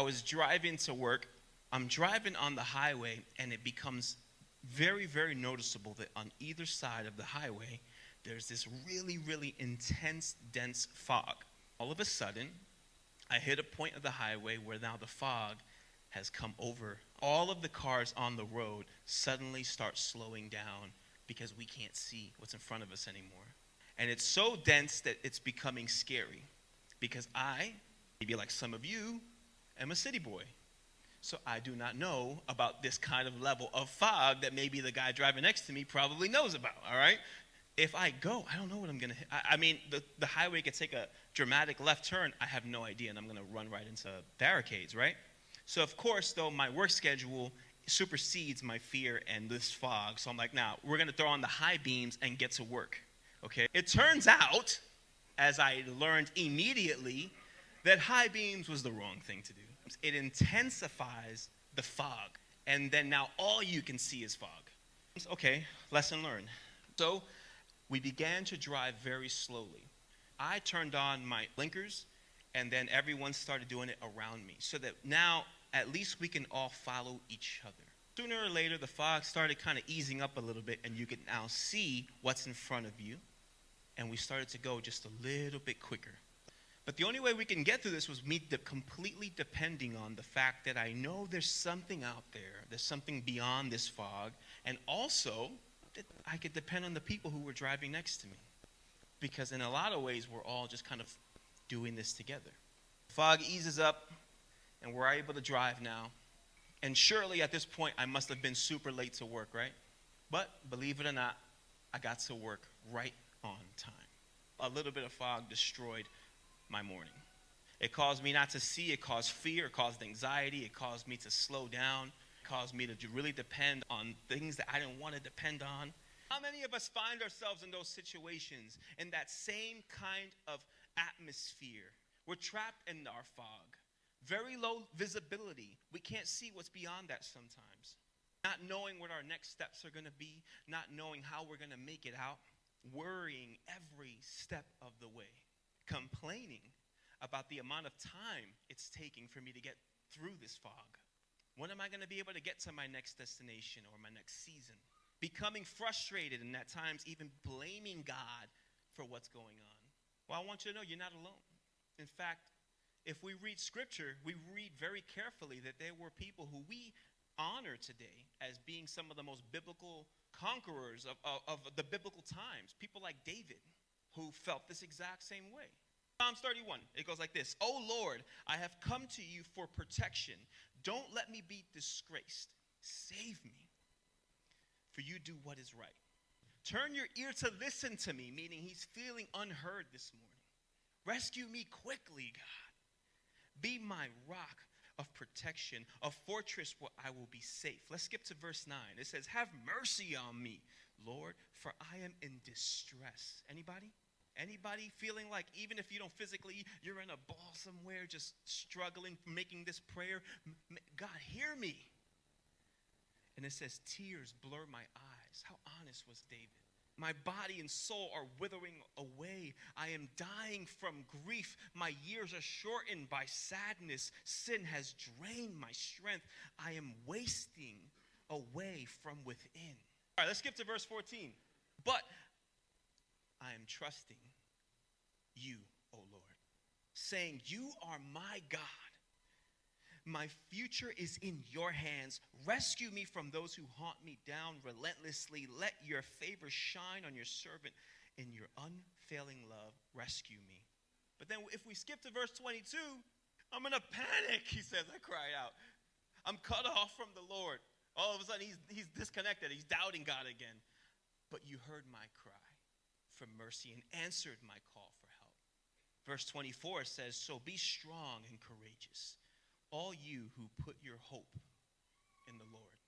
I was driving to work. I'm driving on the highway, and it becomes very, very noticeable that on either side of the highway, there's this really, really intense, dense fog. All of a sudden, I hit a point of the highway where now the fog has come over. All of the cars on the road suddenly start slowing down because we can't see what's in front of us anymore. And it's so dense that it's becoming scary because I, maybe like some of you, am a city boy. So I do not know about this kind of level of fog that maybe the guy driving next to me probably knows about, all right? If I go, I don't know what I'm going to hit. I mean, the highway could take a dramatic left turn. I have no idea, and I'm going to run right into barricades, right? So, of course, though, my work schedule supersedes my fear and this fog. So I'm like, now, we're going to throw on the high beams and get to work, okay? It turns out, as I learned immediately, that high beams was the wrong thing to do. It intensifies the fog, and then now all you can see is fog. Okay, lesson learned. So we began to drive very slowly. I turned on my blinkers, and then everyone started doing it around me, so that now at least we can all follow each other. Sooner or later, the fog started kind of easing up a little bit, and you could now see what's in front of you, and we started to go just a little bit quicker. But the only way we can get through this was me completely depending on the fact that I know there's something out there. There's something beyond this fog. And also, that I could depend on the people who were driving next to me. Because in a lot of ways, we're all just kind of doing this together. Fog eases up, and we're able to drive now. And surely at this point, I must have been super late to work, right? But believe it or not, I got to work right on time. A little bit of fog destroyed my morning. It caused me not to see. It caused fear. It caused anxiety. It caused me to slow down. It caused me to really depend on things that I didn't want to depend on. How many of us find ourselves in those situations, in that same kind of atmosphere? We're trapped in our fog. Very low visibility. We can't see what's beyond that sometimes. Not knowing what our next steps are going to be. Not knowing how we're going to make it out. Worrying every step of the way. Complaining about the amount of time it's taking for me to get through this fog. When am I going to be able to get to my next destination or my next season? Becoming frustrated and at times even blaming God for what's going on. Well, I want you to know you're not alone. In fact, if we read scripture, we read very carefully that there were people who we honor today as being some of the most biblical conquerors of the biblical times. People like David, who felt this exact same way. Psalms 31, it goes like this. "O Lord, I have come to you for protection. Don't let me be disgraced. Save me, for you do what is right. Turn your ear to listen to me," meaning he's feeling unheard this morning. "Rescue me quickly, God. Be my rock of protection, a fortress where I will be safe." Let's skip to verse 9. It says, "Have mercy on me, Lord, for I am in distress." Anybody? Anybody feeling like even if you don't physically, you're in a ball somewhere just struggling, making this prayer? God, hear me. And it says, "Tears blur my eyes." How honest was David? "My body and soul are withering away. I am dying from grief. My years are shortened by sadness. Sin has drained my strength. I am wasting away from within." All right, let's skip to verse 14. "But I am trusting you, O Lord, saying, 'You are my God. My future is in your hands. Rescue me from those who haunt me down relentlessly. Let your favor shine on your servant. In your unfailing love, rescue me.'" But then if we skip to verse 22, "I'm in a panic," he says. I cried out. "I'm cut off from the Lord." All of a sudden, he's disconnected. He's doubting God again. "But you heard my cry for mercy and answered my call for help." Verse 24 says, "So be strong and courageous, all you who put your hope in the Lord."